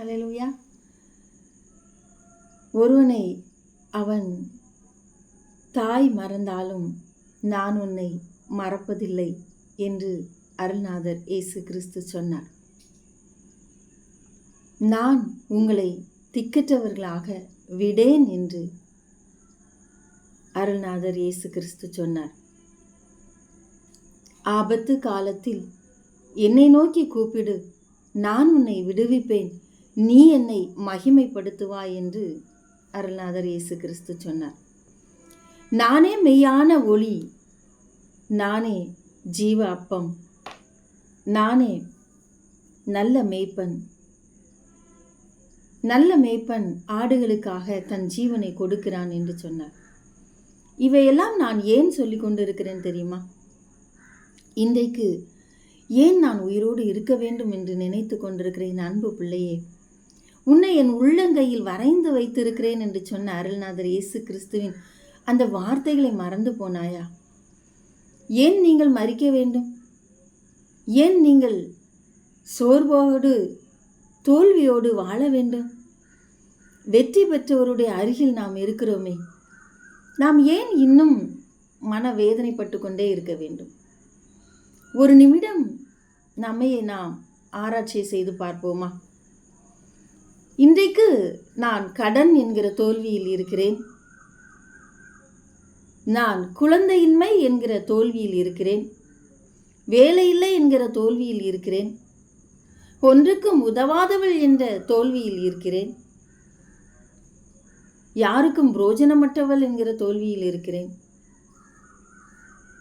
ஹல்லேலூயா. ஒருவனை அவன் தாய் மறந்தாலும் நான் உன்னை மறப்பதில்லை என்று அருள்நாதர் இயேசு கிறிஸ்து சொன்னார். நான் உங்களை திக்கற்றவர்களாக விடேன் என்று அருள்நாதர் இயேசு கிறிஸ்து சொன்னார். ஆபத்து காலத்தில் என்னை நோக்கி கூப்பிடு, நான் உன்னை விடுவிப்பேன், நீ என்னை மகிமைப்படுத்துவாய் என்று அருள்நாதர் இயேசு கிறிஸ்து சொன்னார். நானே மெய்யான ஒளி, நானே ஜீவ அப்பம், நானே நல்ல மேய்ப்பன். நல்ல மேய்ப்பன் ஆடுகளுக்காக தன் ஜீவனை கொடுக்கிறான் என்று சொன்னார். இவையெல்லாம் நான் ஏன் சொல்லி கொண்டிருக்கிறேன் தெரியுமா? இன்றைக்கு ஏன் நான் உயிரோடு இருக்க வேண்டும் என்று நினைத்து கொண்டிருக்கிறேன். அன்பு பிள்ளையே, உன்னை என் உள்ளங்கையில் வரைந்து வைத்திருக்கிறேன் என்று சொன்ன அருள்நாதர் இயேசு கிறிஸ்துவின் அந்த வார்த்தைகளை மறந்து போனாயா? ஏன் நீங்கள் மரிக்க வேண்டும்? ஏன் நீங்கள் சோர்வோடு தோல்வியோடு வாழ வேண்டும்? வெற்றி பெற்றவருடைய அருகில் நாம் இருக்கிறோமே, நாம் ஏன் இன்னும் மனவேதனைப்பட்டு கொண்டே இருக்க வேண்டும்? ஒரு நிமிடம் நம்மையே நாம் ஆராய்ச்சி செய்து பார்ப்போமா? இன்றைக்கு நான் கடன் என்கிற தோல்வியில் இருக்கிறேன், நான் குழந்தையின்மை என்கிற தோல்வியில் இருக்கிறேன், வேலையில்லை என்கிற தோல்வியில் இருக்கிறேன், ஒன்றுக்கும் உதவாதவள் என்ற தோல்வியில் இருக்கிறேன், யாருக்கும் புரோஜனமற்றவள் என்கிற தோல்வியில் இருக்கிறேன்.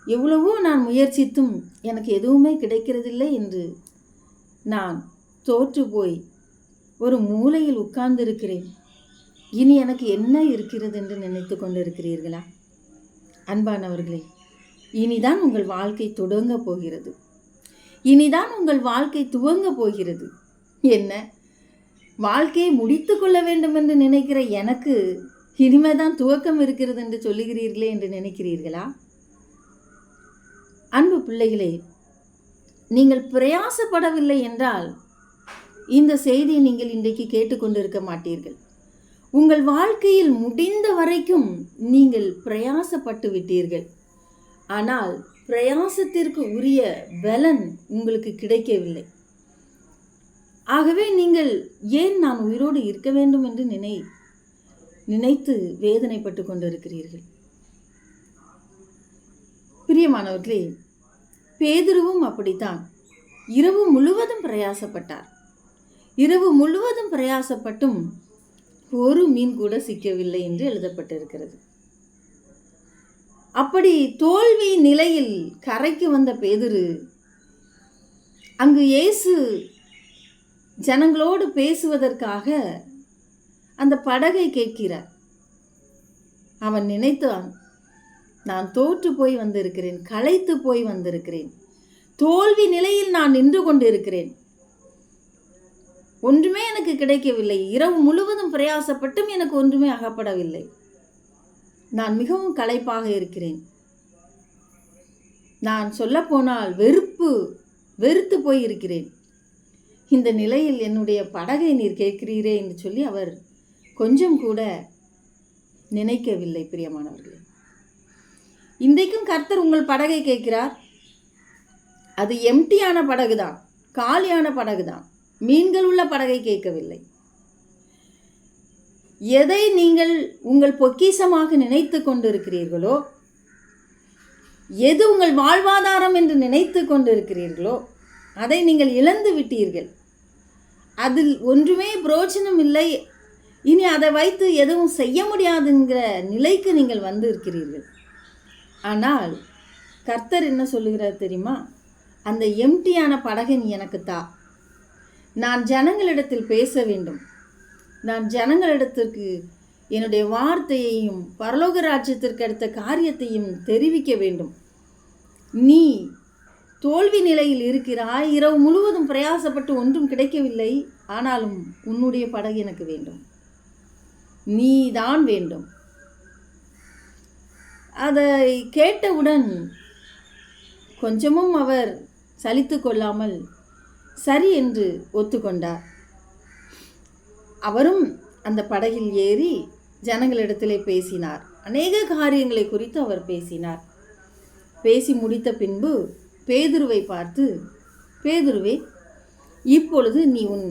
எவ்வளவோ நான் முயற்சித்தும் எனக்கு எதுவுமே கிடைக்கிறதில்லை என்று நான் தோற்று போய் ஒரு மூலையில் உட்கார்ந்திருக்கிறேன். இனி எனக்கு என்ன இருக்கிறது என்று நினைத்து கொண்டிருக்கிறீர்களா? அன்பானவர்களே, இனிதான் உங்கள் வாழ்க்கை தொடங்க போகிறது. இனிதான் உங்கள் வாழ்க்கை துவங்க போகிறது. என்ன, வாழ்க்கையை முடித்து கொள்ள வேண்டும் என்று நினைக்கிற எனக்கு இனிமேதான் துவக்கம் இருக்கிறது என்று சொல்லுகிறீர்களே என்று நினைக்கிறீர்களா? அன்பு பிள்ளைகளே, நீங்கள் பிரயாசப்படவில்லை என்றால் இந்த செய்தியை நீங்கள் இன்றைக்கு கேட்டுக்கொண்டிருக்க மாட்டீர்கள். உங்கள் வாழ்க்கையில் முடிந்த வரைக்கும் நீங்கள் பிரயாசப்பட்டு விட்டீர்கள். ஆனால் பிரயாசத்திற்கு உரிய பலன் உங்களுக்கு கிடைக்கவில்லை. ஆகவே நீங்கள் ஏன் நான் உயிரோடு இருக்க வேண்டும் என்று நினைத்து வேதனைப்பட்டு கொண்டிருக்கிறீர்கள். பிரியமானவர்களே, பேதுருவும் அப்படித்தான். இரவு முழுவதும் பிரயாசப்பட்டார். இரவு முழுவதும் பிரயாசப்பட்டும் ஒரு மீன் கூட சிக்கவில்லை என்று எழுதப்பட்டிருக்கிறது. அப்படி தோல்வி நிலையில் கரைக்கு வந்த பேதுரு அங்கு இயேசு ஜனங்களோடு பேசுவதற்காக அந்த படகை கேட்கிறார். அவன் நினைத்தான், நான் தோற்று போய் வந்திருக்கிறேன், களைத்து போய் வந்திருக்கிறேன், தோல்வி நிலையில் நான் நின்று கொண்டிருக்கிறேன், ஒன்றுமே எனக்கு கிடைக்கவில்லை, இரவு முழுவதும் பிரயாசப்பட்டும் எனக்கு ஒன்றுமே அகப்படவில்லை, நான் மிகவும் களைப்பாக இருக்கிறேன், நான் சொல்லப்போனால் வெறுத்து போய் இருக்கிறேன், இந்த நிலையில் என்னுடைய படகை நீர் கேட்கிறீரே என்று சொல்லி அவர் கொஞ்சம் கூட நினைக்கவில்லை. பிரியமானவர்களே, இன்றைக்கும் கர்த்தர் உங்கள் படகை கேட்கிறார். அது எம்டியான படகுதான், காலியான படகுதான், மீன்கள் உள்ள படகை கேட்கவில்லை. எதை நீங்கள் உங்கள் பொக்கிஷமாக நினைத்து கொண்டிருக்கிறீர்களோ, எது உங்கள் வாழ்வாதாரம் என்று நினைத்து கொண்டிருக்கிறீர்களோ அதை நீங்கள் இழந்து விட்டீர்கள். அதில் ஒன்றுமே பிரயோஜனம் இல்லை, இனி அதை வைத்து எதுவும் செய்ய முடியாதுங்கிற நிலைக்கு நீங்கள் வந்து இருக்கிறீர்கள். ஆனால் கர்த்தர் என்ன சொல்லுகிறார் தெரியுமா? அந்த எம்டியான படகை நீ எனக்கு தா, நான் ஜனங்களிடத்தில் பேச வேண்டும், நான் ஜனங்களிடத்திற்கு என்னுடைய வார்த்தையையும் பரலோக ராஜ்யத்திற்கு அடுத்த காரியத்தையும் தெரிவிக்க வேண்டும். நீ தோல்வி நிலையில் இருக்கிறாய், இரவு முழுவதும் பிரயாசப்பட்டு ஒன்றும் கிடைக்கவில்லை, ஆனாலும் உன்னுடைய படகு எனக்கு வேண்டும், நீதான் வேண்டும். அதை கேட்டவுடன் கொஞ்சமும் அவர் சலித்து கொள்ளாமல் சரி என்று ஒத்துக்கொண்டார். அவரும் அந்த படகில் ஏறி ஜனங்களிடத்திலே பேசினார். அநேக காரியங்களை குறித்து அவர் பேசினார். பேசி முடித்த பின்பு பேதுருவை பார்த்து, பேதுருவே, இப்பொழுது நீ உன்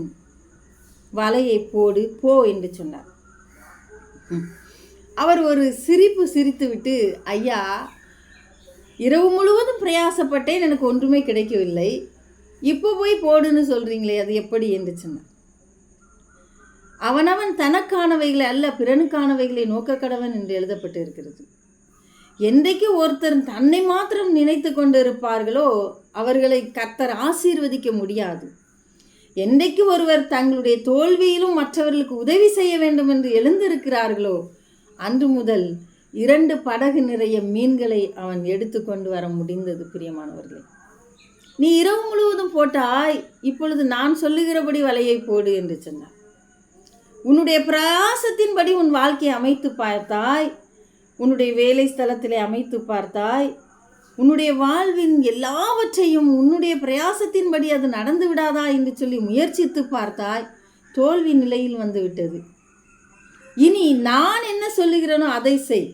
வலையை போடு போ என்று சொன்னார். அவர் ஒரு சிரிப்பு சிரித்துவிட்டு, ஐயா, இரவு முழுவதும் பிரயாசப்பட்டேன், எனக்கு ஒன்றுமே கிடைக்கவில்லை, இப்போ போய் போடுன்னு சொல்றீங்களே, அது எப்படி என்று சொன்னார். அவனவன் தனக்கானவைகளை அல்ல பிறனுக்கானவைகளை நோக்க கடவன் என்று எழுதப்பட்டு இருக்கிறது. என்றைக்கு ஒருத்தர் தன்னை மாத்திரம் நினைத்து கொண்டு இருப்பார்களோ அவர்களை கர்த்தர் ஆசீர்வதிக்க முடியாது. என்றைக்கு ஒருவர் தங்களுடைய தோல்வியிலும் மற்றவர்களுக்கு உதவி செய்ய வேண்டும் என்று எழுந்திருக்கிறார்களோ அன்று முதல் 2 படகு நிறைய மீன்களை அவன் எடுத்து கொண்டு வர முடிந்தது. பிரியமானவர்களே, நீ இரவு முழுவதும் போட்டாய், இப்பொழுது நான் சொல்லுகிறபடி வலையை போடு என்று சொன்னார். உன்னுடைய பிரயாசத்தின்படி உன் வாழ்க்கையை அமைத்து பார்த்தாய், உன்னுடைய வேலை ஸ்தலத்திலே அமைத்து பார்த்தாய், உன்னுடைய வாழ்வின் எல்லாவற்றையும் உன்னுடைய பிரயாசத்தின்படி அது நடந்து விடாதா என்று சொல்லி முயற்சித்து பார்த்தாய், தோல்வி நிலையில் வந்து விட்டது. இனி நான் என்ன சொல்லுகிறேனோ அதை செய்,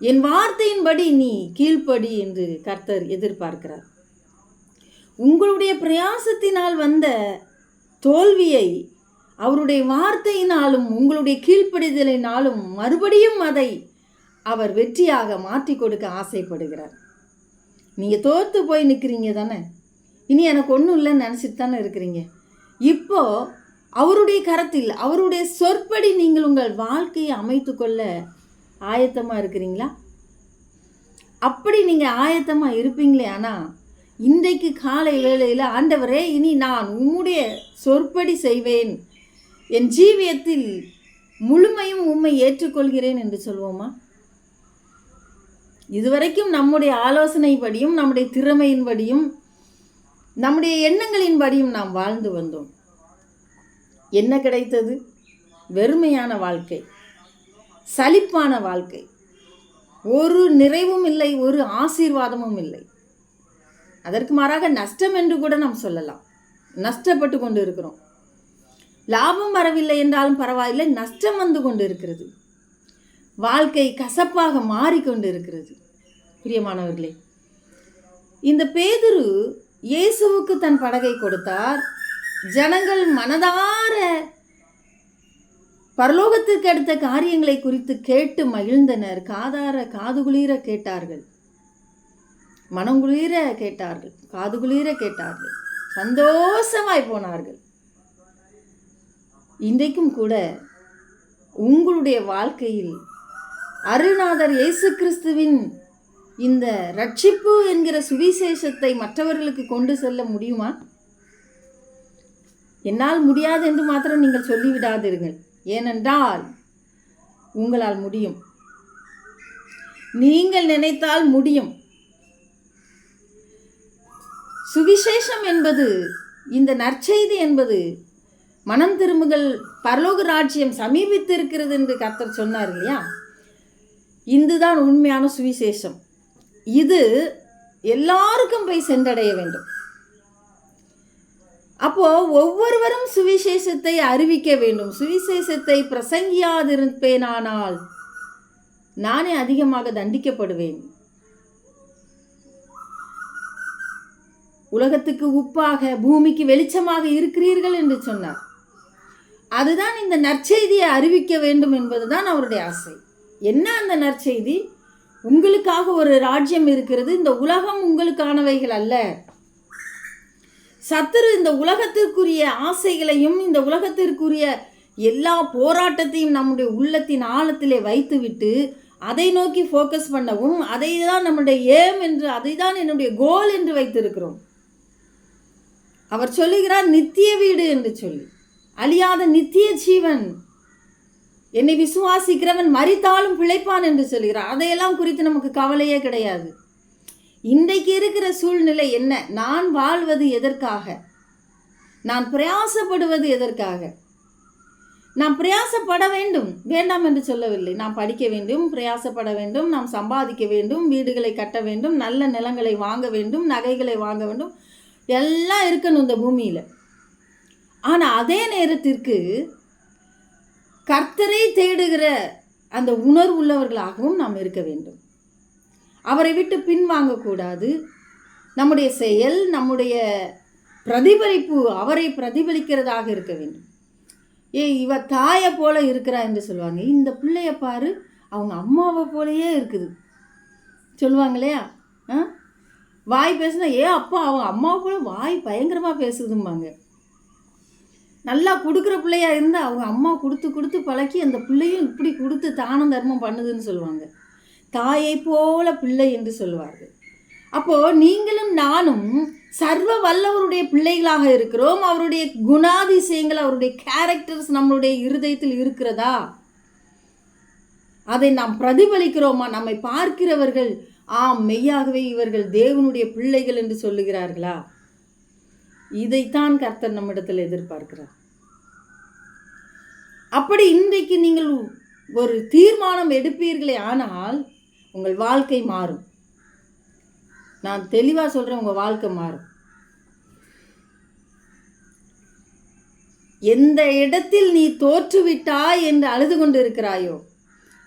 என் வார்த்தையின்படி நீ கீழ்ப்படி என்று கர்த்தர் எதிர்பார்க்கிறார். உங்களுடைய பிரயாசத்தினால் வந்த தோல்வியை அவருடைய வார்த்தையினாலும் உங்களுடைய கீழ்ப்படிதலினாலும் மறுபடியும் அதை அவர் வெற்றியாக மாற்றி கொடுக்க ஆசைப்படுகிறார். நீங்கள் தோற்று போய் நிற்கிறீங்க தானே, இனி எனக்கு ஒன்றும் இல்லைன்னு நினச்சிட்டு தானே இருக்கிறீங்க. இப்போ அவருடைய கரத்தில் அவருடைய சொற்படி நீங்கள் உங்கள் வாழ்க்கையை அமைத்து கொள்ள ஆயத்தமாக இருக்கிறீங்களா? அப்படி நீங்கள் ஆயத்தமாக இருப்பீங்களே. ஆனால் இன்றைக்கு காலை வேளையில், ஆண்டவரே, இனி நான் உம்முடைய சொற்படி செய்வேன், என் ஜீவியத்தில் முழுமையும் உம்மை ஏற்றுக்கொள்கிறேன் என்று சொல்வோமா? இதுவரைக்கும் நம்முடைய ஆலோசனைப்படியும் நம்முடைய திறமையின்படியும் நம்முடைய எண்ணங்களின்படியும் நாம் வாழ்ந்து வந்தோம். என்ன கிடைத்தது? வெறுமையான வாழ்க்கை, சலிப்பான வாழ்க்கை, ஒரு நிறைவும் இல்லை, ஒரு ஆசீர்வாதமும் இல்லை. அதற்கு மாறாக நஷ்டம் என்று கூட நாம் சொல்லலாம். நஷ்டப்பட்டு கொண்டு இருக்கிறோம். லாபம் வரவில்லை என்றாலும் பரவாயில்லை, நஷ்டம் வந்து கொண்டு இருக்கிறது. வாழ்க்கை கசப்பாக மாறிக்கொண்டு இருக்கிறது. பிரியமானவர்களே, இந்த பேதுரு இயேசுவுக்கு தன் படகை கொடுத்தார். ஜனங்கள் மனதார பரலோகத்திற்கு அடுத்த காரியங்களை குறித்து கேட்டு மகிழ்ந்தனர். காதுகுளிர கேட்டார்கள், மனங்குளிர கேட்டார்கள், காதுகுளிர கேட்டார்கள், சந்தோஷமாய் போனார்கள். இன்றைக்கும் கூட உங்களுடைய வாழ்க்கையில் அருள்நாதர் இயேசு கிறிஸ்துவின் இந்த ரட்சிப்பு என்கிற சுவிசேஷத்தை மற்றவர்களுக்கு கொண்டு செல்ல முடியுமா? என்னால் முடியாது என்று மாத்திரம் நீங்கள் சொல்லிவிடாதீர்கள். ஏனென்றால் உங்களால் முடியும். நீங்கள் நினைத்தால் முடியும். சுவிசேஷம் என்பது, இந்த நற்செய்தி என்பது, மனம் திரும்புகள், பரலோக ராஜ்யம் சமீபித்திருக்கிறது என்று கர்த்தர் சொன்னார் இல்லையா? இதுதான் உண்மையான சுவிசேஷம். இது எல்லாருக்கும் போய் சென்றடைய வேண்டும். அப்போ ஒவ்வொருவரும் சுவிசேஷத்தை அறிவிக்க வேண்டும். சுவிசேஷத்தை பிரசங்கியாதிருப்பேனானால் நானே அதிகமாக தண்டிக்கப்படுவேன். உலகத்துக்கு உப்பாக பூமிக்கு வெளிச்சமாக இருக்கிறீர்கள் என்று சொன்னார். அதுதான் இந்த நற்செய்தியை அறிவிக்க வேண்டும் என்பதுதான் அவருடைய ஆசை. என்ன அந்த நற்செய்தி? உங்களுக்காக ஒரு ராஜ்யம் இருக்கிறது, இந்த உலகம் உங்களுக்கானவைகள் அல்ல. சத்துரு இந்த உலகத்திற்குரிய ஆசைகளையும் இந்த உலகத்திற்குரிய எல்லா போராட்டத்தையும் நம்முடைய உள்ளத்தின் ஆழத்திலே வைத்துவிட்டு அதை நோக்கி ஃபோக்கஸ் பண்ணவும், அதை தான் நம்முடைய ஏம் என்று, அதை தான் என்னுடைய கோல் என்று வைத்திருக்கிறோம். அவர் சொல்லுகிறார் நித்திய வீடு என்று சொல்லி, அழியாத நித்திய ஜீவன், என்னை விசுவாசிக்கிறவன் மரித்தாலும் பிழைப்பான் என்று சொல்கிறார். அதையெல்லாம் குறித்து நமக்கு கவலையே கிடையாது. இன்றைக்கு இருக்கிற சூழ்நிலை என்ன? நான் வாழ்வது எதற்காக? நான் பிரயாசப்படுவது எதற்காக? நாம் பிரயாசப்பட வேண்டும், வேண்டாம் என்று சொல்லவில்லை. நாம் படிக்க வேண்டும், பிரயாசப்பட வேண்டும், நாம் சம்பாதிக்க வேண்டும், வீடுகளை கட்ட வேண்டும், நல்ல நிலங்களை வாங்க வேண்டும், நகைகளை வாங்க வேண்டும், எல்லாம் இருக்கணும் இந்த பூமியில். ஆனால் அதே நேரத்திற்கு கர்த்தரை தேடுகிற அந்த உணர்வு உள்ளவர்களாகவும் நாம் இருக்க வேண்டும். அவரை விட்டு பின்வாங்கக்கூடாது. நம்முடைய செயல், நம்முடைய பிரதிபலிப்பு அவரை பிரதிபலிக்கிறதாக இருக்க வேண்டும். இவ தாயை போல இருக்கிறா என்று சொல்லுவாங்க. இந்த பிள்ளைய பாரு, அவங்க அம்மாவை போலயே இருக்குது சொல்லுவாங்க இல்லையா? வாய் பேசுனா அப்பா அவங்க அம்மாவை போல வாய் பயங்கரமாக பேசுதும்பாங்க. நல்லா கொடுக்குற பிள்ளையா இருந்தால் அவங்க அம்மா கொடுத்து கொடுத்து பழக்கி அந்த பிள்ளையும் இப்படி கொடுத்து தானம் தர்மம் பண்ணுதுன்னு சொல்லுவாங்க. தாயை போல பிள்ளை என்று சொல்லுவார்கள். அப்போது நீங்களும் நானும் சர்வ வல்லவருடைய பிள்ளைகளாக இருக்கிறோம். அவருடைய குணாதிசயங்கள், அவருடைய கேரக்டர்ஸ் நம்மளுடைய இருதயத்தில் இருக்கிறதா? அதை நாம் பிரதிபலிக்கிறோமா? நம்மை பார்க்கிறவர்கள் மெய்யாகவே இவர்கள் தேவனுடைய பிள்ளைகள் என்று சொல்லுகிறார்களா? இதைத்தான் கர்த்தர் நம்மிடத்தில் எதிர்பார்க்கிறார். அப்படி இன்றைக்கு நீங்கள் ஒரு தீர்மானம் எடுப்பீர்களே ஆனால் உங்கள் வாழ்க்கை மாறும். நான் தெளிவாக சொல்கிறேன், உங்கள் வாழ்க்கை மாறும். எந்த இடத்தில் நீ தோற்றுவிட்டாய் என்று அழுது கொண்டு இருக்கிறாயோ,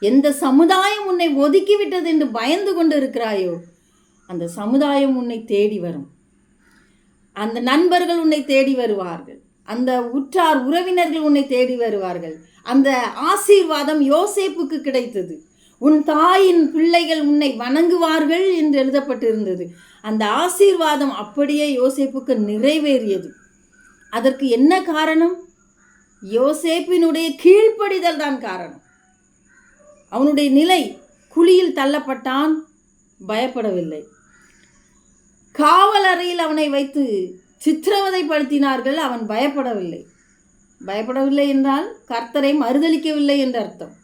எந்த சமுதாயம் உன்னை ஒதுக்கிவிட்டது என்று பயந்து கொண்டு இருக்கிறாயோ, அந்த சமுதாயம் உன்னை தேடி வரும். அந்த நண்பர்கள் உன்னை தேடி வருவார்கள். அந்த உற்றார் உறவினர்கள் உன்னை தேடி வருவார்கள். அந்த ஆசீர்வாதம் யோசேப்புக்கு கிடைத்தது. உன் தாயின் பிள்ளைகள் உன்னை வணங்குவார்கள் என்று எழுதப்பட்டிருந்தது. அந்த ஆசீர்வாதம் அப்படியே யோசேப்புக்கு நிறைவேறியது. அதற்கு என்ன காரணம்? யோசேப்பினுடைய கீழ்ப்படிதல் தான் காரணம். அவனுடைய நிலை, குழியில் தள்ளப்பட்டான், பயப்படவில்லை. காவல் அறையில் அவனை வைத்து சித்திரவதைப்படுத்தினார்கள், அவன் பயப்படவில்லை. பயப்படவில்லை என்றால் கர்த்தரை மறுதலிக்கவில்லை என்று அர்த்தம்.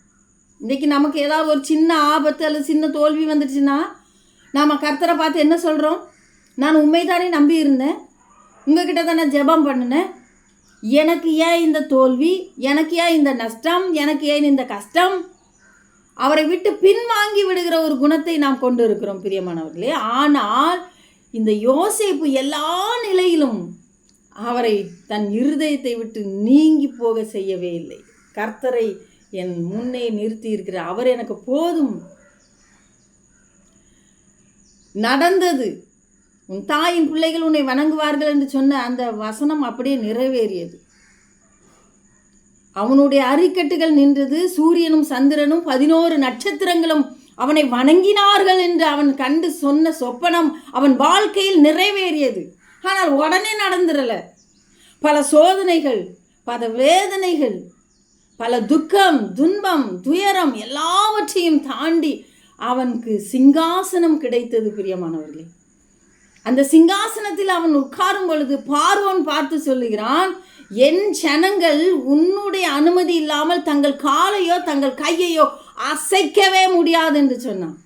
இன்றைக்கி நமக்கு ஏதாவது ஒரு சின்ன ஆபத்து அல்லது சின்ன தோல்வி வந்துடுச்சுன்னா நாம் கர்த்தரை பார்த்து என்ன சொல்கிறோம்? நான் உண்மைதானே நம்பி இருந்தேன், உங்ககிட்ட தானே ஜெபம் பண்ணினேன், எனக்கு ஏன் இந்த தோல்வி, எனக்கு ஏன் இந்த நஷ்டம், எனக்கு ஏன் இந்த கஷ்டம்? அவரை விட்டு பின்வாங்கி விடுகிற ஒரு குணத்தை நாம் கொண்டு இருக்கிறோம் பிரியமானவர்களே. ஆனால் இந்த யோசேப்பு எல்லா நிலையிலும் அவரை தன் இருதயத்தை விட்டு நீங்கி போக செய்யவே இல்லை. கர்த்தரை என் முன்னே நிறுத்தி இருக்கிறார், அவர் எனக்கு போதும். நடந்தது. உன் தாயின் பிள்ளைகள் உன்னை வணங்குவார்கள் என்று சொன்ன அந்த வசனம் அப்படியே நிறைவேறியது. அவனுடைய அரிக்கட்டுகள் நின்றது. சூரியனும் சந்திரனும் 11 நட்சத்திரங்களும் அவனை வணங்கினார்கள் என்று அவன் கண்டு சொன்ன சொப்பனம் அவன் வாழ்க்கையில் நிறைவேறியது. ஆனால் உடனே நடந்துடல. பல சோதனைகள், பல வேதனைகள், பல துக்கம், துன்பம், துயரம் எல்லாவற்றையும் தாண்டி அவனுக்கு சிங்காசனம் கிடைத்தது பிரியமானவர்களே. அந்த சிங்காசனத்தில் அவன் உட்காரும் பொழுது பார்வோன் பார்த்து சொல்லுகிறான், என் ஜனங்கள் உன்னுடைய அனுமதி இல்லாமல் தங்கள் காலையோ தங்கள் கையையோ அசைக்கவே முடியாது என்று சொன்னான்.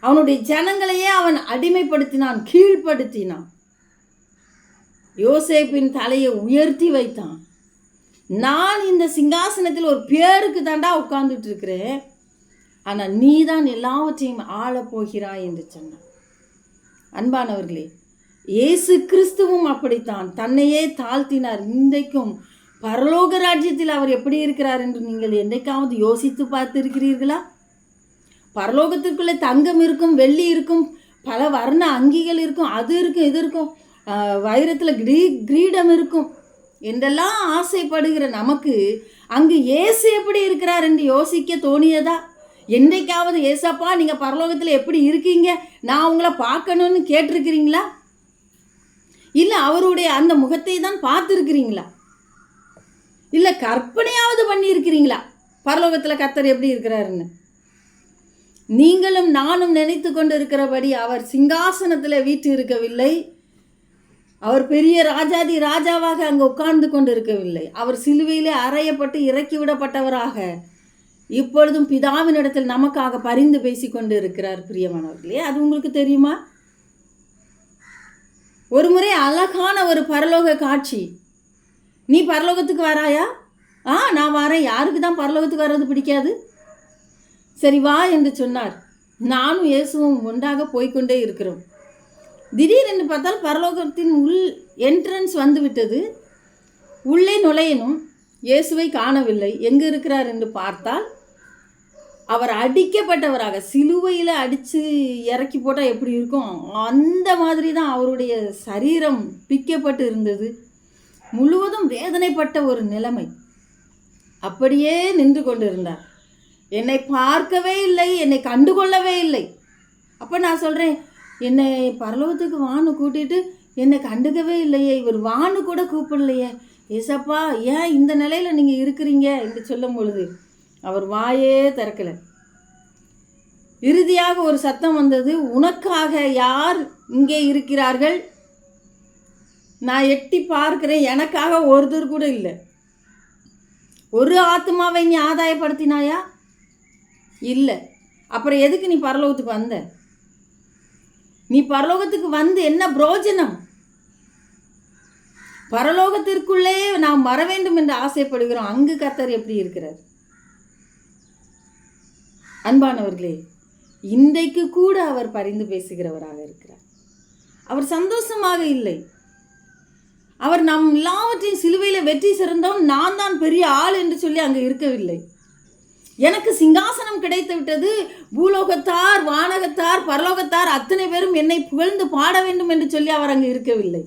அவனுடைய ஜனங்களையே அவன் அடிமைப்படுத்தினான், கீழ்ப்படுத்தினான். யோசேப்பின் தலையை உயர்த்தி வைத்தான். நான் இந்த சிங்காசனத்தில் ஒரு பேருக்கு தாண்டா உட்கார்ந்துட்டு இருக்கிறேன், ஆனால் நீ தான் எல்லாவற்றையும் ஆளப் போகிறாய் என்று சொன்னான். அன்பானவர்களே, இயேசு கிறிஸ்துவும் அப்படித்தான் தன்னையே தாழ்த்தினார். இன்றைக்கும் பரலோக ராஜ்யத்தில் அவர் எப்படி இருக்கிறார் என்று நீங்கள் என்றைக்காவது யோசித்து பார்த்திருக்கிறீர்களா? பரலோகத்திற்குள்ளே தங்கம் இருக்கும், வெள்ளி இருக்கும், பல வர்ண அங்கிகள் இருக்கும், அது இருக்கும், இது இருக்கும், வைரத்தில் கிரீடம் இருக்கும் என்றெல்லாம் ஆசைப்படுகிற நமக்கு அங்கு இயேசு எப்படி இருக்கிறார் என்று யோசிக்க தோணியதா? என்றைக்காவது ஏசப்பா நீங்கள் பரலோகத்தில் எப்படி இருக்கீங்க, நான் உங்களை பார்க்கணும்னு கேட்டிருக்கிறீங்களா? இல்லை அவருடைய அந்த முகத்தை தான் பார்த்துருக்கிறீங்களா? இல்லை கற்பனையாவது பண்ணியிருக்கிறீங்களா பரலோகத்தில் கர்த்தர் எப்படி இருக்கிறாருன்னு? நீங்களும் நானும் நினைத்து கொண்டு இருக்கிறபடி அவர் சிங்காசனத்தில் வீட்டு இருக்கவில்லை. அவர் பெரிய ராஜாதி ராஜாவாக அங்கே உட்கார்ந்து கொண்டு இருக்கவில்லை. அவர் சிலுவையிலே அறையப்பட்டு இறக்கி விடப்பட்டவராக இப்பொழுதும் பிதாவினிடத்தில் நமக்காக பரிந்து பேசி கொண்டு இருக்கிறார் பிரியமானவர்களே. அது உங்களுக்கு தெரியுமா? ஒரு முறை அழகான ஒரு பரலோக காட்சி. நீ பரலோகத்துக்கு வராயா? நான் வரேன். யாருக்கு தான் பரலோகத்துக்கு வர்றது பிடிக்காது? சரி வா என்று சொன்னார். நானும் இயேசுவும் ஒன்றாக போய்கொண்டே இருக்கிறோம். திடீரென்று பார்த்தால் பரலோகத்தின் உள் என்ட்ரன்ஸ் வந்து விட்டது. உள்ளே நுழையணும். இயேசுவை காணவில்லை. எங்கு இருக்கிறார் என்று பார்த்தால் அவர் அடிக்கப்பட்டவராக, சிலுவையில் அடித்து இறக்கி போட்டால் எப்படி இருக்கும் அந்த மாதிரி தான் அவருடைய சரீரம் பிக்கப்பட்டு இருந்தது. முழுவதும் வேதனைப்பட்ட ஒரு நிலைமை. அப்படியே நின்று கொண்டு இருந்தார். என்னை பார்க்கவே இல்லை, என்னை கண்டுகொள்ளவே இல்லை. அப்போ நான் சொல்கிறேன், என்னை பரலோகத்துக்கு வான்னு கூட்டிகிட்டு என்னை கண்டுக்கவே இல்லையே, இவர் வான்னு கூட கூப்பிடலையே, ஏசப்பா ஏன் இந்த நிலையில் நீங்கள் இருக்கிறீங்க என்று சொல்லும் பொழுது அவர் வாயே திறக்கலை. இறுதியாக ஒரு சத்தம் வந்தது, உனக்காக யார் இங்கே இருக்கிறார்கள்? நான் எட்டி பார்க்கிறேன், எனக்காக ஒருத்தர் கூட இல்லை. ஒரு ஆத்மாவை நீ ஆதாயப்படுத்தினாயா? இல்லை. அப்புறம் எதுக்கு நீ பரலோகத்துக்கு வந்த? நீ பரலோகத்துக்கு வந்து என்ன பிரயோஜனம்? பரலோகத்திற்குள்ளே நாம் வர வேண்டும் என்று ஆசைப்படுகிறோம். அங்கு கர்த்தர் எப்படி இருக்கிறார்? அன்பானவர்களே, இன்றைக்கு கூட அவர் பரிந்து பேசுகிறவராக இருக்கிறார். அவர் சந்தோஷமாக இல்லை. அவர் நம் எல்லாவற்றையும் சிலுவையில் வெற்றி சிறந்தவன், நான் தான் பெரிய ஆள் என்று சொல்லி அங்கே இருக்கவில்லை. எனக்கு சிங்காசனம் கிடைத்து விட்டது, பூலோகத்தார், வானகத்தார், பரலோகத்தார் அத்தனை பேரும் என்னை புகழ்ந்து பாட வேண்டும் என்று சொல்லி அவர் அங்கு இருக்கவில்லை.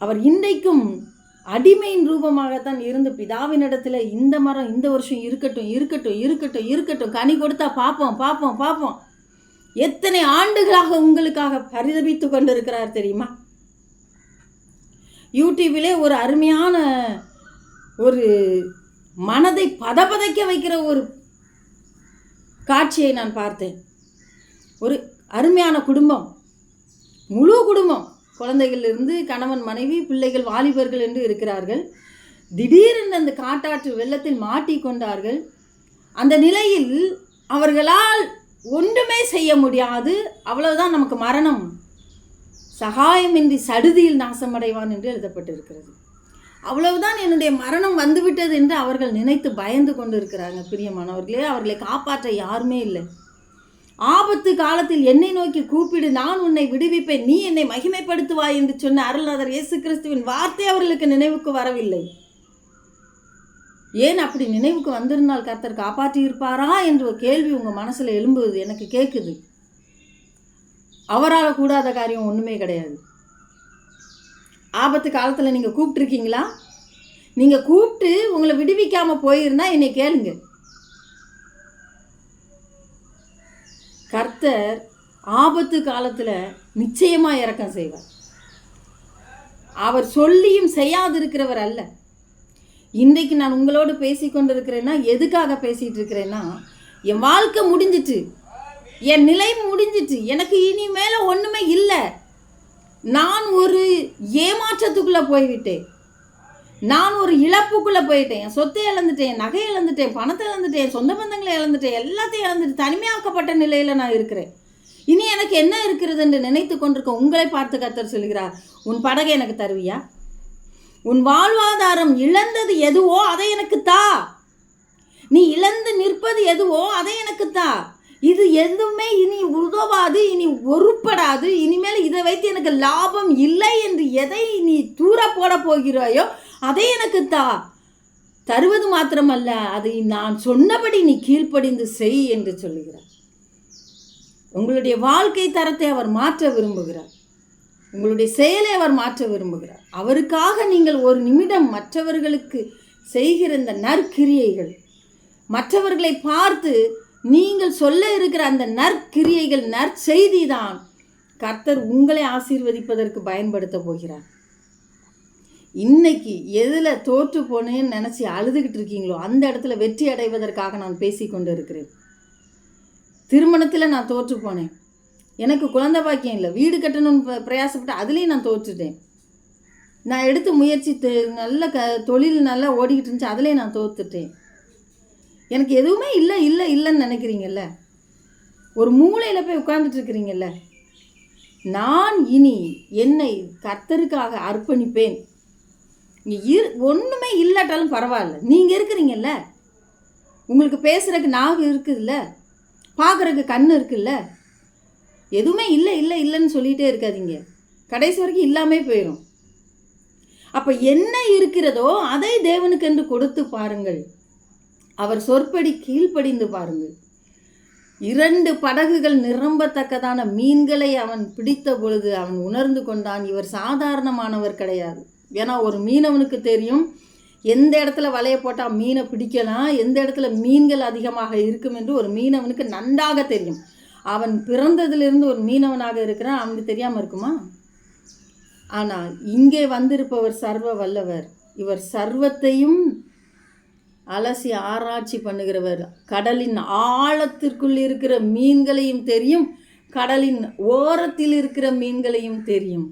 அவர் இன்றைக்கும் அடிமையின் ரூபமாகத்தான் இருந்து பிதாவினிடத்தில் இந்த மரம் இந்த வருஷம் இருக்கட்டும் இருக்கட்டும் இருக்கட்டும் இருக்கட்டும், கனி கொடுத்தா பார்ப்போம் பார்ப்போம் பார்ப்போம், எத்தனை ஆண்டுகளாக உங்களுக்காக பரிதபித்து கொண்டிருக்கிறார் தெரியுமா? யூடியூபிலே ஒரு அருமையான ஒரு மனதை பதபதைக்க வைக்கிற ஒரு காட்சியை நான் பார்த்தேன். ஒரு அருமையான குடும்பம், முழு குடும்பம், குழந்தைகள் இருந்து கணவன் மனைவி பிள்ளைகள் வாலிபர்கள் என்று இருக்கிறார்கள். திடீரென்று அந்த காட்டாற்று வெள்ளத்தில் மாட்டிக்கொண்டார்கள். அந்த நிலையில் அவர்களால் ஒன்றுமே செய்ய முடியாது. அவ்வளவுதான், நமக்கு மரணம், சகாயமின்றி சடுதியில் நாசமடைவான் என்று எழுதப்பட்டிருக்கிறது. அவ்வளவுதான், என்னுடைய மரணம் வந்துவிட்டது என்று அவர்கள் நினைத்து பயந்து கொண்டு இருக்கிறாங்க. பிரியமானவர்களே, அவர்களை காப்பாற்ற யாருமே இல்லை. ஆபத்து காலத்தில் என்னை நோக்கி கூப்பிடு, நான் உன்னை விடுவிப்பேன், நீ என்னை மகிமைப்படுத்துவாய் என்று சொன்ன அருள்நாதர் இயேசு கிறிஸ்துவின் வார்த்தை அவர்களுக்கு நினைவுக்கு வரவில்லை. ஏன் அப்படி நினைவுக்கு வந்திருந்தால் கர்த்தர் காப்பாற்றி இருப்பாரா என்ற ஒரு கேள்வி உங்கள் மனசில் எழும்புவது எனக்கு கேட்குது. அவரால் கூடாத காரியம் ஒன்றுமே கிடையாது. ஆபத்து காலத்தில் நீங்கள் கூப்பிட்டுருக்கீங்களா? நீங்கள் கூப்பிட்டு உங்களை விடுவிக்காமல் போயிருந்தா என்னை கேளுங்க. கர்த்தர் ஆபத்து காலத்தில் நிச்சயமாக இரக்கம் செய்வார். அவர் சொல்லியும் செய்யாதிருக்கிறவர் அல்ல. இன்றைக்கு நான் உங்களோடு பேசி கொண்டிருக்கிறேன்னா எதுக்காக பேசிகிட்டு இருக்கிறேன்னா, என் வாழ்க்கை முடிஞ்சிட்டு, என் நிலை முடிஞ்சிட்டு, எனக்கு இனிமேல் ஒன்றுமே இல்லை. நான் ஒரு ஏமாற்றத்துக்குள்ளே போய்விட்டேன், நான் ஒரு இழப்புக்குள்ளே போயிட்டேன். என் சொத்தை இழந்துட்டேன், நகை இழந்துட்டேன், பணத்தை இழந்துட்டேன், சொந்த பந்தங்களை இழந்துட்டேன், எல்லாத்தையும் இழந்துட்டு தனிமையாக்கப்பட்ட நிலையில் நான் இருக்கிறேன். இனி எனக்கு என்ன இருக்கிறது என்று நினைத்து கொண்டிருக்க உங்களை பார்த்து கர்த்தர் சொல்கிறார், உன் படகை எனக்கு தருவியா? உன் வாழ்வாதாரம் இழந்தது எதுவோ அதை எனக்கு தா. நீ இழந்து நிற்பது எதுவோ அதை எனக்கு தா. இது எதுவுமே இனி உதவாது, இனி ஒருப்படாது, இனிமேல் இதை வைத்து எனக்கு லாபம் இல்லை என்று எதை நீ தூர போட போகிறாயோ அதை எனக்கு தா. தருவது மாத்திரமல்ல, அதை நான் சொன்னபடி நீ கீழ்ப்படிந்து செய் என்று சொல்லுகிறார். உங்களுடைய வாழ்க்கை தரத்தை அவர் மாற்ற விரும்புகிறார். உங்களுடைய செயலை அவர் மாற்ற விரும்புகிறார். அவருக்காக நீங்கள் ஒரு நிமிடம் மற்றவர்களுக்கு செய்கிற இந்த நற்கிரியைகள், மற்றவர்களை பார்த்து நீங்கள் சொல்ல இருக்கிற அந்த நற்கிரியைகள், நற்செய்தி தான் கர்த்தர் உங்களை ஆசீர்வதிப்பதற்கு பயன்படுத்த போகிறார். இன்னைக்கு எதில் தோற்று போனேன்னு நினச்சி அழுதுகிட்டு இருக்கீங்களோ அந்த இடத்துல வெற்றி அடைவதற்காக நான் பேசி கொண்டு இருக்கிறேன். திருமணத்தில் நான் தோற்று போனேன், எனக்கு குழந்தை பாக்கியம் இல்லை, வீடு கட்டணும்னு பிரயாசப்பட்டு அதுலேயும் நான் தோற்றுட்டேன். நான் எடுத்த முயற்சி நல்ல தொழில் நல்லா ஓடிக்கிட்டு இருந்துச்சு, அதுலேயும் நான் தோற்றுட்டேன். எனக்கு எதுவுமே இல்லை இல்லை இல்லைன்னு நினைக்கிறீங்கல்ல, ஒரு மூலையில் போய் உட்கார்ந்துட்டு இருக்கிறீங்கல்ல, நான் இனி என்னை கர்த்தருக்காக அர்ப்பணிப்பேன். ஒன்றுமே இல்லாட்டாலும் பரவாயில்ல, நீங்கள் இருக்கிறீங்கல்ல, உங்களுக்கு பேசுகிறதுக்கு நாவு இருக்குதுல்ல, பார்க்குறதுக்கு கண் இருக்குல்ல, எதுவுமே இல்லை இல்லை இல்லைன்னு சொல்லிகிட்டே இருக்காதீங்க, கடைசி வரைக்கும் இல்லாமே போயிடும். அப்ப என்ன இருக்கிறதோ அதை தேவனுக்கு என்று கொடுத்து பாருங்கள். அவர் சொற்படி கீழ்ப்படிந்து பாருங்கள். 2 படகுகள் நிரம்பத்தக்கதான மீன்களை அவன் பிடித்த பொழுது அவன் உணர்ந்து கொண்டான், இவர் சாதாரணமானவர் கிடையாது. ஏன்னா ஒரு மீனவனுக்கு தெரியும் எந்த இடத்துல வலையை போட்டால் மீனை பிடிக்கலாம், எந்த இடத்துல மீன்கள் அதிகமாக இருக்கும் என்று ஒரு மீனவனுக்கு நன்றாக தெரியும். அவன் பிறந்ததிலிருந்து ஒரு மீனவனாக இருக்கிறான், அவனுக்கு தெரியாமல் இருக்குமா? ஆனால் இங்கே வந்திருப்பவர் சர்வ வல்லவர். இவர் சர்வத்தையும் அலசி ஆராய்ச்சி பண்ணுகிறவர். கடலின் ஆழத்திற்குள் இருக்கிற மீன்களையும் தெரியும், கடலின் ஓரத்தில் இருக்கிற மீன்களையும் தெரியும்.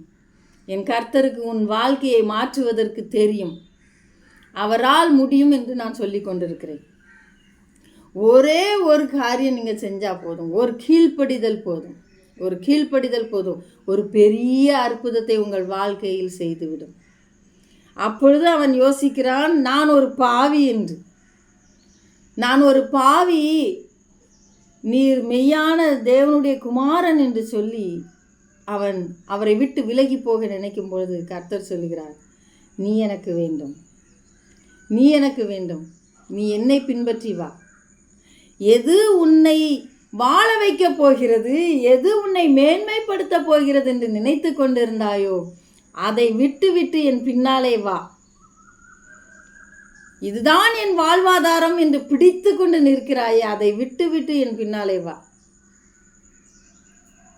என் கர்த்தருக்கு உன் வாழ்க்கையை மாற்றுவதற்கு தெரியும். அவரால் முடியும் என்று நான் சொல்லி கொண்டிருக்கிறேன். ஒரே ஒரு காரியம் நீங்கள் செஞ்சால் போதும், ஒரு கீழ்ப்படிதல் போதும், ஒரு கீழ்ப்படிதல் போதும், ஒரு பெரிய அற்புதத்தை உங்கள் வாழ்க்கையில் செய்துவிடும். அப்பொழுது அவன் யோசிக்கிறான், நான் ஒரு பாவி என்று. நான் ஒரு பாவி, நீர் மெய்யான தேவனுடைய குமாரன் என்று சொல்லி அவரை விட்டு விலகி போக நினைக்கும் பொழுது கர்த்தர் சொல்கிறார், நீ எனக்கு வேண்டும், நீ எனக்கு வேண்டும், நீ என்னை பின்பற்றி வா. எது உன்னை வாழ வைக்க போகிறது, எது உன்னை மேன்மைப்படுத்த போகிறது என்று நினைத்து கொண்டிருந்தாயோ அதை விட்டு விட்டு என் பின்னாலே வா. இதுதான் என் வாழ்வாதாரம் என்று பிடித்து கொண்டு நிற்கிறாயே, அதை விட்டு விட்டு என் பின்னாலே வா.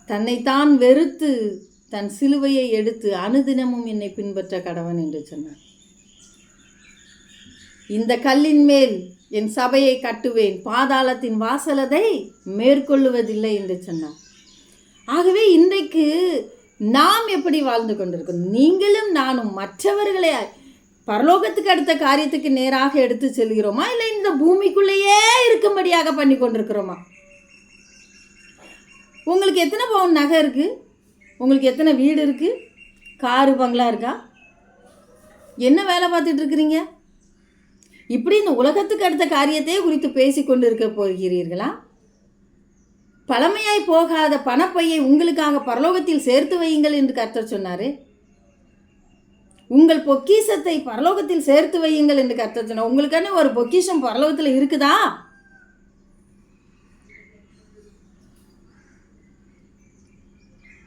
தன்னைத்தான் வெறுத்து தன் சிலுவையை எடுத்து அனுதினமும் என்னை பின்பற்ற கடவன் என்று சொன்னார். இந்த கல்லின் மேல் என் சபையை கட்டுவேன், பாதாளத்தின் வாசலதை மேற்கொள்ளுவதில்லை என்று சொன்னார். ஆகவே இன்றைக்கு நாம் எப்படி வாழ்ந்து கொண்டிருக்கோம்? நீங்களும் நானும் மற்றவர்களை பரலோகத்துக்கு அடுத்த காரியத்துக்கு நேராக எடுத்து செல்கிறோமா, இல்லை இந்த பூமிக்குள்ளேயே இருக்கும்படியாக பண்ணி கொண்டிருக்கிறோமா? உங்களுக்கு எத்தனை பவுன் நகை இருக்குது? உங்களுக்கு எத்தனை வீடு இருக்குது? காரு பங்களா இருக்கா? என்ன வேலை பார்த்துட்டு இருக்கிறீங்க? இப்படி இந்த உலகத்துக்கு அடுத்த காரியத்தை குறித்து பேசி கொண்டு இருக்க போகிறீர்களா? பழமையாய் போகாத பணப்பையை உங்களுக்காக பரலோகத்தில் சேர்த்து வையுங்கள் என்று கர்த்தர் சொன்னார். உங்கள் பொக்கிஷத்தை பரலோகத்தில் சேர்த்து வையுங்கள் என்று கர்த்தர் சொன்னார். உங்களுக்கான ஒரு பொக்கிஷம் பரலோகத்தில் இருக்குதா?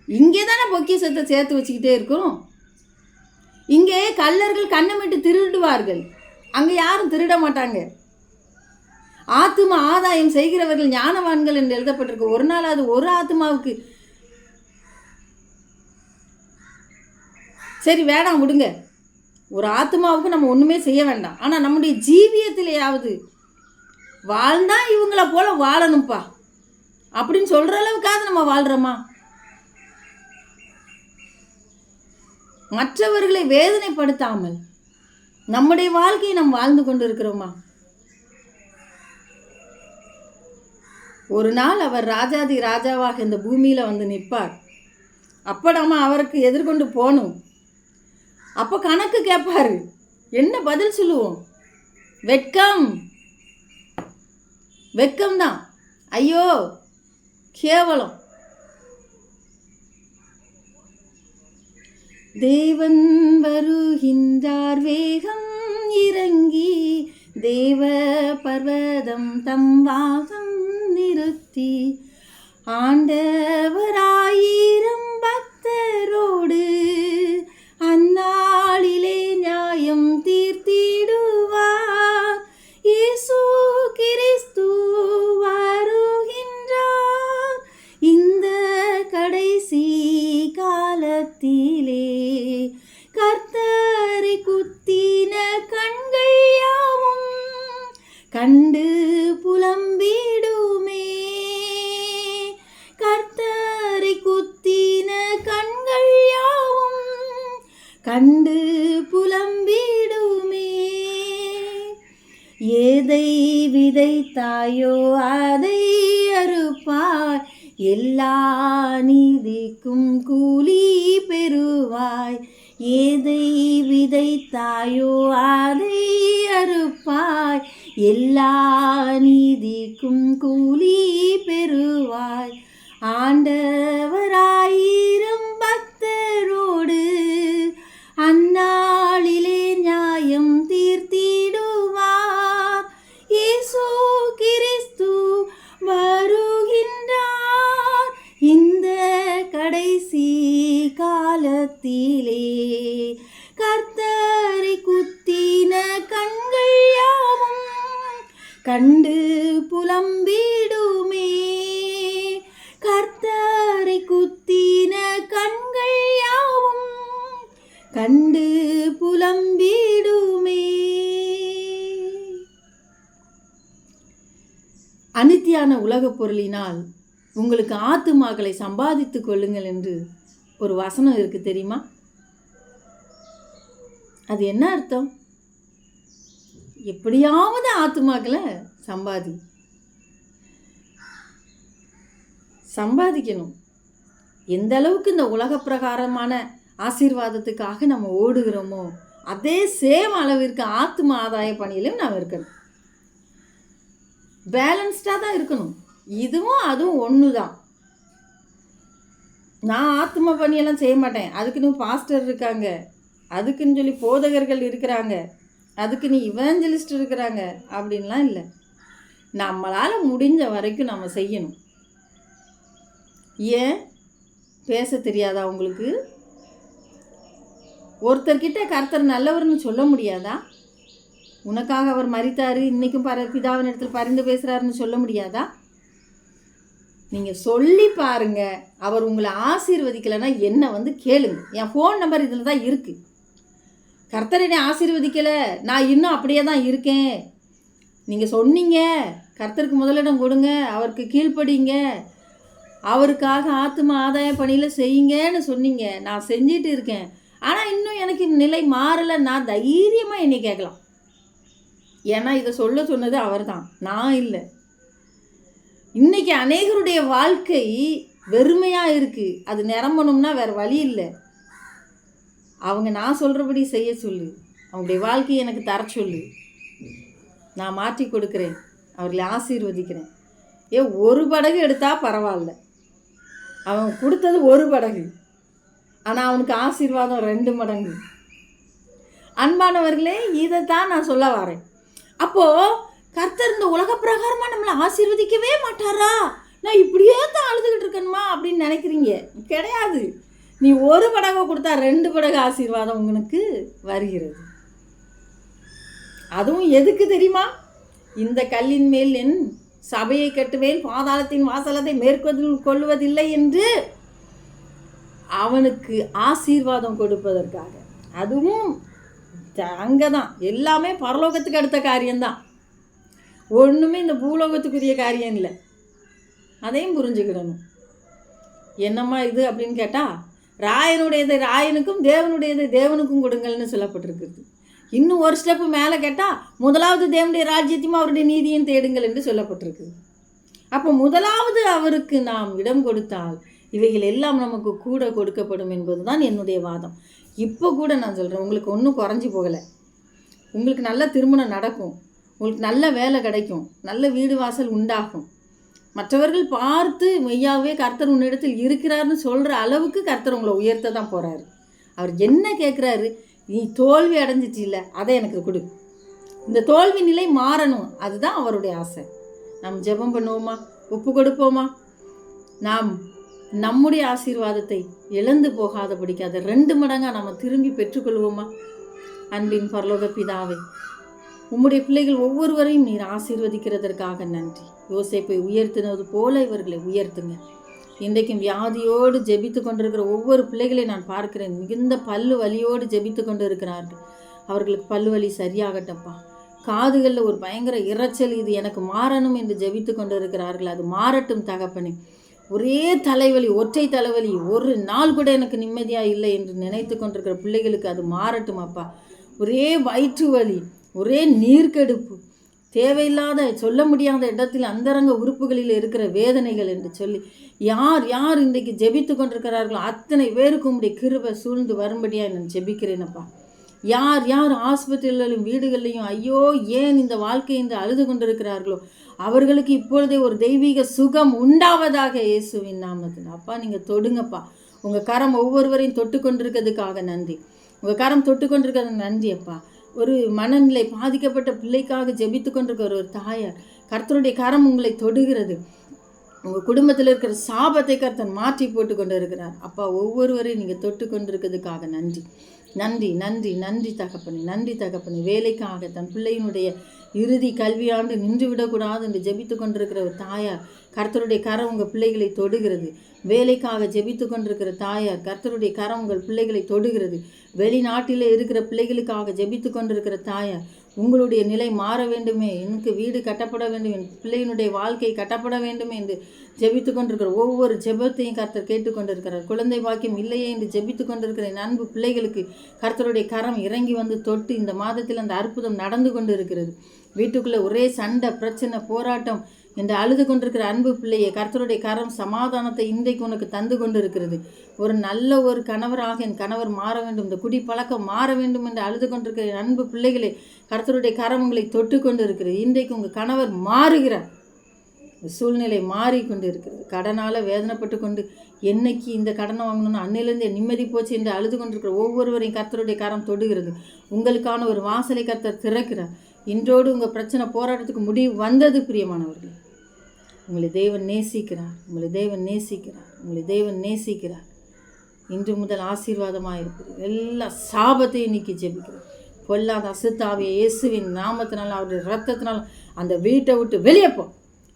இங்கே தானே பொக்கிஷத்தை சேர்த்து வச்சுக்கிட்டே இருக்கிறோம். இங்கே கள்ளர்கள் கண்ணமிட்டு திருடுவார்கள், அங்கே யாரும் திருட மாட்டாங்க. ஆத்தும ஆதாயம் செய்கிறவர்கள் ஞானவான்கள் என்று எழுதப்பட்டிருக்கு. ஒரு நாளாவது ஒரு ஆத்மாவுக்கு சரி வேண்டாம் விடுங்க, ஒரு ஆத்மாவுக்கு நம்ம ஒன்றுமே செய்ய வேண்டாம், ஆனால் நம்முடைய ஜீவியத்திலேயாவது வாழ்ந்தா இவங்கள போல வாழணும்ப்பா அப்படின்னு சொல்கிற அளவுக்காவது நம்ம வாழ்கிறோமா? மற்றவர்களை வேதனைப்படுத்தாமல் நம்முடைய வாழ்க்கையை நாம் வாழ்ந்து கொண்டு இருக்கிறோமா? ஒரு நாள் அவர் ராஜாதி ராஜாவாக இந்த பூமியில் வந்து நிற்பார். அப்போ நம்ம அவருக்கு எதிர்கொண்டு போகணும். அப்போ கணக்கு கேட்பாரு, என்ன பதில் சொல்லுவோம்? வெட்கம், வெட்கம்தான். ஐயோ கேவலம். தேவன் வருகின்றார் வேகம் இறங்கி, தேவ பர்வதம் தம் வாசம் நிறுத்தி, ஆண்டவராயிரம் பக்தரோடு அந்நாளிலே நியாயம் தீர்த்திடுவார். இயேசு கிறிஸ்து வருகின்றார் இந்த கடைசி காலத்திலே. கர்த்தரை குத்தின கண்கள் யாவும் கண்டு புலம்பிடுமே. கர்த்தரை குத்தின கண்கள் யாவும் கண்டு புலம்பிடுமே. எதை விதைத்தாயோ அதை அறுப்பாய், எல்லா நீதிக்கும் கூலி பெறுவாய். எதை விதைத்தாயோ அதை அறுப்பாய், எல்லா நீதிக்கும் கூலி பெறுவாய். ஆண்டவராயிரம் பக்தரோடு அந்நாளில் கண்டு புலம்பிடுமே. கர்த்தரை குத்தின கண்கள் யாவும் கண்டு புலம்பிடுமே. அனித்தியான உலகப் பொருளினால் உங்களுக்கு ஆத்துமாக்களை சம்பாதித்துக் கொள்ளுங்கள் என்று ஒரு வசனம் இருக்கு தெரியுமா? அது என்ன அர்த்தம்? எப்படியாவது ஆத்துமாக்களை சம்பாதிக்கணும். எந்த அளவுக்கு இந்த உலக பிரகாரமான ஆசீர்வாதத்துக்காக நம்ம ஓடுகிறோமோ அதே சேம் அளவிற்கு ஆத்தும ஆதாய பணியிலும் நாம் இருக்கணும். பேலன்ஸ்டாக தான் இருக்கணும். இதுவும் அதுவும் ஒன்று தான். நான் ஆத்ம பணியெல்லாம் செய்ய மாட்டேன், அதுக்குன்னு பாஸ்டர் இருக்காங்க, அதுக்குன்னு சொல்லி போதகர்கள் இருக்கிறாங்க, அதுக்குன்னு இவாஞ்சலிஸ்ட் இருக்கிறாங்க அப்படின்லாம் இல்லை. நம்மளால் முடிஞ்ச வரைக்கும் நம்ம செய்யணும். ஏன் பேச தெரியாதா உங்களுக்கு? ஒருத்தர்கிட்ட கர்த்தர் நல்லவர்னு சொல்ல முடியாதா? உனக்காக அவர் மரித்தாரு, இன்றைக்கும் பிதாவின் இடத்துல பரிந்து பேசுகிறாருன்னு சொல்ல முடியாதா? நீங்கள் சொல்லி பாருங்க. அவர் உங்களை ஆசீர்வதிக்கலைன்னா என்னை கேளுங்க. என் ஃபோன் நம்பர் இதில் தான் இருக்குது. கர்த்தர் என்னை ஆசீர்வதிக்கலை, நான் இன்னும் அப்படியே தான் இருக்கேன். நீங்கள் சொன்னீங்க கர்த்தருக்கு முதலிடம் கொடுங்க, அவருக்கு கீழ்ப்படிங்க, அவருக்காக ஆத்தும ஆதாய பணியில் செய்யுங்கன்னு சொன்னீங்க. நான் செஞ்சிட்டு இருக்கேன். ஆனால் இன்னும் எனக்கு நிலை மாறலை. நான் தைரியமாக என்னை கேட்கலாம். ஏன்னா இதை சொன்னது அவர் தான், நான் இல்லை. இன்னைக்கு அநேகருடைய வாழ்க்கை வெறுமையாக இருக்குது. அது நிரம்பணும்னா வேறு வழி இல்லை. அவங்க நான் சொல்கிறபடி செய்ய சொல்லு, அவங்களுடைய வாழ்க்கையை எனக்கு தர சொல்லு, நான் மாற்றி கொடுக்குறேன், அவர்களை ஆசீர்வதிக்கிறேன். ஒரு படகு எடுத்தால் பரவாயில்ல, அவன் கொடுத்தது ஒரு படகு, ஆனால் அவனுக்கு ஆசீர்வாதம் 2 மடங்கு. அன்பானவர்களே, இதை தான் நான் சொல்ல வரேன். அப்போது கர்த்தர் இந்த உலக பிரகாரமாக நம்மளை ஆசீர்வதிக்கவே மாட்டாரா? நான் இப்படியே தான் அழுதுகிட்டு இருக்கணுமா அப்படின்னு நினைக்கிறீங்க. கிடையாது. நீ ஒரு படகை கொடுத்தா 2 படகு ஆசீர்வாதம் உங்களுக்கு வருகிறது. அதுவும் எதுக்கு தெரியுமா? இந்த கல்லின் மேல் என் சபையை கட்டுவேன், பாதாளத்தின் வாசலத்தை மேற்கொள்வதில்லை என்று அவனுக்கு ஆசீர்வாதம் கொடுப்பதற்காக. அதுவும் அங்கே தான் எல்லாமே பரலோகத்துக்கு அடுத்த காரியம்தான், ஒன்றுமே இந்த பூலோகத்துக்குரிய காரியம் இல்லை. அதையும் புரிஞ்சுக்கிடணும். என்னம்மா இது அப்படின்னு கேட்டால், ராயனுடையதை ராயனுக்கும் தேவனுடையதை தேவனுக்கும் கொடுங்கள்னு சொல்லப்பட்டிருக்குது. இன்னும் ஒரு ஸ்டெப்பு மேலே கேட்டால், முதலாவது தேவனுடைய ராஜ்யத்தையும் அவருடைய நீதியும் தேடுங்கள் என்று சொல்லப்பட்டிருக்குது. அப்போ முதலாவது அவருக்கு நாம் இடம் கொடுத்தால் இவைகள் எல்லாம் நமக்கு கூட கொடுக்கப்படும் என்பது தான் என்னுடைய வாதம். இப்போ கூட நான் சொல்கிறேன், உங்களுக்கு ஒன்றும் குறைஞ்சி போகலை. உங்களுக்கு நல்ல திருமணம் நடக்கும், உங்களுக்கு நல்ல வேலை கிடைக்கும், நல்ல வீடு வாசல் உண்டாகும். மற்றவர்கள் பார்த்து மெய்யாவே கர்த்தர் உன்னிடத்தில் இருக்கிறாருன்னு சொல்கிற அளவுக்கு கர்த்தர் உங்களை உயர்த்த தான் போகிறாரு. அவர் என்ன கேட்குறாரு? நீ தோல்வி அடைஞ்சிச்சு இல்லை, அதை எனக்கு கொடு. இந்த தோல்வி நிலை மாறணும், அதுதான் அவருடைய ஆசை. நாம் ஜெபம் பண்ணுவோமா? ஒப்பு கொடுப்போமா? நாம் நம்முடைய ஆசீர்வாதத்தை இழந்து போகாதபடிக்கு அதை 2 மடங்காக நம்ம திரும்பி பெற்றுக்கொள்வோமா? அன்பின் பரலோக பிதாவே, உம்முடைய பிள்ளைகள் ஒவ்வொருவரையும் நீர் ஆசீர்வதிக்கிறதற்காக நன்றி. யோசேப்பை உயர்த்தினது போல இவர்களை உயர்த்துங்க. இன்றைக்கும் வியாதியோடு ஜெபித்து கொண்டிருக்கிற ஒவ்வொரு பிள்ளைகளை நான் பார்க்கிறேன். மிகுந்த பல்லு வலியோடு ஜெபித்து கொண்டு இருக்கிறார்கள். அவர்களுக்கு பல்லு வலி சரியாகட்டப்பா. காதுகளில் ஒரு பயங்கர இரைச்சல், இது எனக்கு மாறணும் என்று ஜெபித்து கொண்டு இருக்கிறார்கள். அது மாறட்டும் தகப்பனே. ஒரே தலைவலி, ஒற்றை தலைவலி, ஒரு நாள் கூட எனக்கு நிம்மதியாக இல்லை என்று நினைத்து கொண்டிருக்கிற பிள்ளைகளுக்கு அது மாறட்டும் அப்பா. ஒரே வயிற்று வலி, ஒரே நீர்க்கெடுப்பு, தேவையில்லாத சொல்ல முடியாத இடத்தில் அந்தரங்க உறுப்புகளில் இருக்கிற வேதனைகள் என்று சொல்லி யார் யார் இன்றைக்கு ஜெபித்து கொண்டிருக்கிறார்களோ அத்தனை பேருக்கு உம்முடைய கிருபை சூழ்ந்து வரும்படியாக நான் ஜெபிக்கிறேனப்பா. யார் யார் ஆஸ்பத்திரிகளிலும் வீடுகளிலையும் ஐயோ ஏன் இந்த வாழ்க்கை என்று அழுது கொண்டிருக்கிறார்களோ அவர்களுக்கு இப்பொழுதே ஒரு தெய்வீக சுகம் உண்டாவதாக இயேசுவின் நாமத்தில். அப்பா நீங்கள் தொடுங்கப்பா. உங்கள் கரம் ஒவ்வொருவரையும் தொட்டு கொண்டிருக்கிறதுக்காக நன்றி. உங்கள் கரம் தொட்டு கொண்டிருக்கிறது நன்றி அப்பா. ஒரு மனநிலை பாதிக்கப்பட்ட பிள்ளைக்காக ஜெபித்து கொண்டிருக்கிற ஒரு தாயார், கர்த்தருடைய கரம் உங்களை தொடுகிறது. உங்கள் குடும்பத்தில் இருக்கிற சாபத்தை கர்த்தன் மாற்றி போட்டு கொண்டு இருக்கிறார் அப்பா. ஒவ்வொருவரையும் நீங்கள் தொட்டு கொண்டிருக்கிறதுக்காக நன்றி. நன்றி நன்றி நன்றி தகப்பனே, நன்றி தகப்பனே. வேலைக்காக தன் பிள்ளையினுடைய இறுதி கல்வியாண்டு நின்று விடக்கூடாது என்று ஜெபித்து கொண்டிருக்கிற ஒரு தாயார், கர்த்தருடைய கரம் உங்கள் பிள்ளைகளை தொடுகிறது. வேலைக்காக ஜெபித்து கொண்டிருக்கிற தாயார், கர்த்தருடைய கரம் உங்கள் பிள்ளைகளை தொடுகிறது. வெளிநாட்டில் இருக்கிற பிள்ளைகளுக்காக ஜெபித்து கொண்டிருக்கிற தாயார், உங்களுடைய நிலை மாற வேண்டுமே, எனக்கு வீடு கட்டப்பட வேண்டும், என் பிள்ளையினுடைய வாழ்க்கை கட்டப்பட வேண்டுமே என்று ஜெபித்து கொண்டிருக்கிற ஒவ்வொரு ஜெபத்தையும் கர்த்தர் கேட்டுக்கொண்டிருக்கிறார். குழந்தை பாக்கியம் இல்லையே என்று ஜெபித்து கொண்டிருக்கிற என் அன்பு பிள்ளைகளுக்கு கர்த்தருடைய கரம் இறங்கி வந்து தொட்டு இந்த மாதத்தில் அந்த அற்புதம் நடந்து கொண்டு இருக்கிறது. வீட்டுக்குள்ளே ஒரே சண்டை, பிரச்சனை, போராட்டம் என்று அழுது கொண்டிருக்கிற அன்பு பிள்ளையை கர்த்தருடைய கரம் சமாதானத்தை இன்றைக்கு உனக்கு தந்து கொண்டு இருக்கிறது. ஒரு நல்ல ஒரு கணவராக என் கணவர் மாற வேண்டும், இந்த குடி பழக்கம் மாற வேண்டும் என்று அழுது கொண்டிருக்கிற என் அன்பு பிள்ளைகளை கர்த்தருடைய கரம் உங்களை தொட்டு கொண்டு இருக்கிறது. இன்றைக்கு உங்கள் கணவர் மாறுகிறார். சூழ்நிலை மாறிக்கொண்டு இருக்கிறது. கடனால் வேதனைப்பட்டு கொண்டு என்னைக்கு இந்த கடனை வாங்கணும்னு அன்னையிலேருந்து நிம்மதி போச்சு என்று அழுது கொண்டிருக்கிற ஒவ்வொருவரையும் கர்த்தருடைய கரம் தொடுகிறது. உங்களுக்கான ஒரு வாசலை கர்த்தர் திறக்கிறார். இன்றோடு உங்கள் பிரச்சனை போராட்டத்துக்கு முடிவு வந்தது. பிரியமானவர்களே, உங்களை தேவன் நேசிக்கிறார், உங்களை தேவன் நேசிக்கிறார், உங்களை தேவன் நேசிக்கிறார். இன்று முதல் ஆசீர்வாதமாக இருக்குது. எல்லா சாபத்தையும் நீக்கி ஜெபிக்கிறேன். பொல்லாத அசுத்தாவிய இயேசுவின் நாமத்தினால, அவருடைய ரத்தத்தினால அந்த வீட்டை விட்டு வெளியே போ.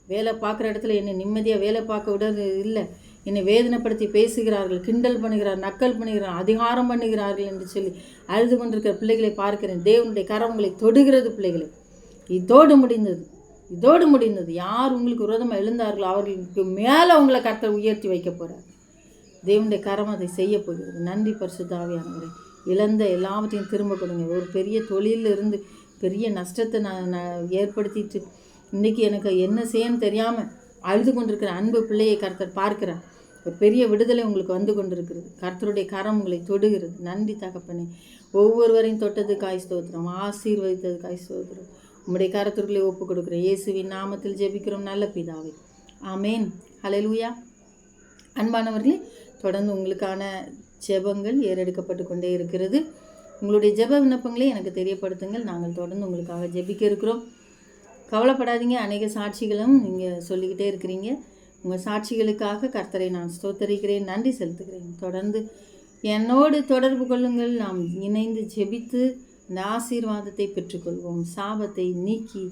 வேலை பார்க்குற இடத்துல என்னை நிம்மதியாக வேலை பார்க்க விட இல்லை, என்னை வேதனைப்படுத்தி பேசுகிறார்கள், கிண்டல் பண்ணுகிறார், நக்கல் பண்ணுகிறார், அதிகாரம் பண்ணுகிறார்கள் என்று சொல்லி அழுது கொண்டிருக்கிற பிள்ளைகளை பார்க்கிறேன். தேவனுடைய கரம் உங்களை தொடுகிறது. பிள்ளைகளை, இதோடு முடிந்தது, இதோடு முடிந்தது. யார் உங்களுக்கு விரோதமாக எழுந்தார்களோ அவர்களுக்கு மேலே உங்களை கர்த்தர் உயர்த்தி வைக்க போகிறார். தேவனுடைய கரம் அதை செய்ய போகிறது. நன்றி பரிசுத்த ஆவியானவரே. இழந்த எல்லாவற்றையும் திரும்ப கொடுங்க. ஒரு பெரிய தொழிலில் இருந்து பெரிய நஷ்டத்தை நான் ஏற்படுத்திட்டு இன்றைக்கி எனக்கு என்ன செய்யன்னு தெரியாமல் அழுது கொண்டிருக்கிற அன்பு பிள்ளையை கர்த்தர் பார்க்கிறார். ஒரு பெரிய விடுதலை உங்களுக்கு வந்து கொண்டிருக்கிறது. கர்த்தருடைய கரம் உங்களை தொடுகிறது. நன்றி தகப்பனே. ஒவ்வொருவரையும் தொட்டதுக்காய் ஸ்தோத்திரம், ஆசீர்வதித்ததுக்காய் ஸ்தோத்திரம். உம்முடைய கரத்திற்குள்ளே ஒப்பு கொடுக்குறோம். இயேசுவின் நாமத்தில் ஜெபிக்கிறோம் நல்ல பிதாவே, ஆமேன். ஹல்லேலூயா. அன்பானவர்களே, தொடர்ந்து உங்களுக்கான ஜெபங்கள் ஏறெடுக்கப்பட்டு கொண்டே இருக்கிறது. உங்களுடைய ஜெப விண்ணப்பங்களை எனக்கு தெரியப்படுத்துங்கள். நாங்கள் தொடர்ந்து உங்களுக்காக ஜெபிக்க இருக்கிறோம். கவலைப்படாதீங்க. அநேக சாட்சிகளும் நீங்கள் சொல்லிக்கிட்டே இருக்கிறீங்க. உங்கள் சாட்சிகளுக்காக கர்த்தரை நான் ஸ்தோத்தரிக்கிறேன், நன்றி செலுத்துகிறேன். தொடர்ந்து என்னோடு தொடர்பு கொள்ளுங்கள். நாம் இணைந்து ஜெபித்து இந்த ஆசீர்வாதத்தை பெற்றுக்கொள்வோம். சாபத்தை நீக்கி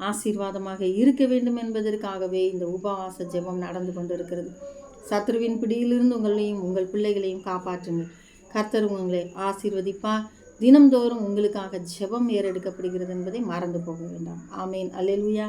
ஆசீர்வாதமாக இருக்க வேண்டும் என்பதற்காகவே இந்த உபவாச ஜெபம் நடந்து கொண்டு இருக்கிறது. சத்ருவின் பிடியிலிருந்து உங்களையும் உங்கள் பிள்ளைகளையும் காப்பாற்றுங்கள். கர்த்தர் உங்களை ஆசீர்வதிப்பார். தினம்தோறும் உங்களுக்காக ஜெபம் ஏறெடுக்கப்படுகிறது என்பதை மறந்து போக வேண்டாம். ஆமேன். அல்லேலூயா.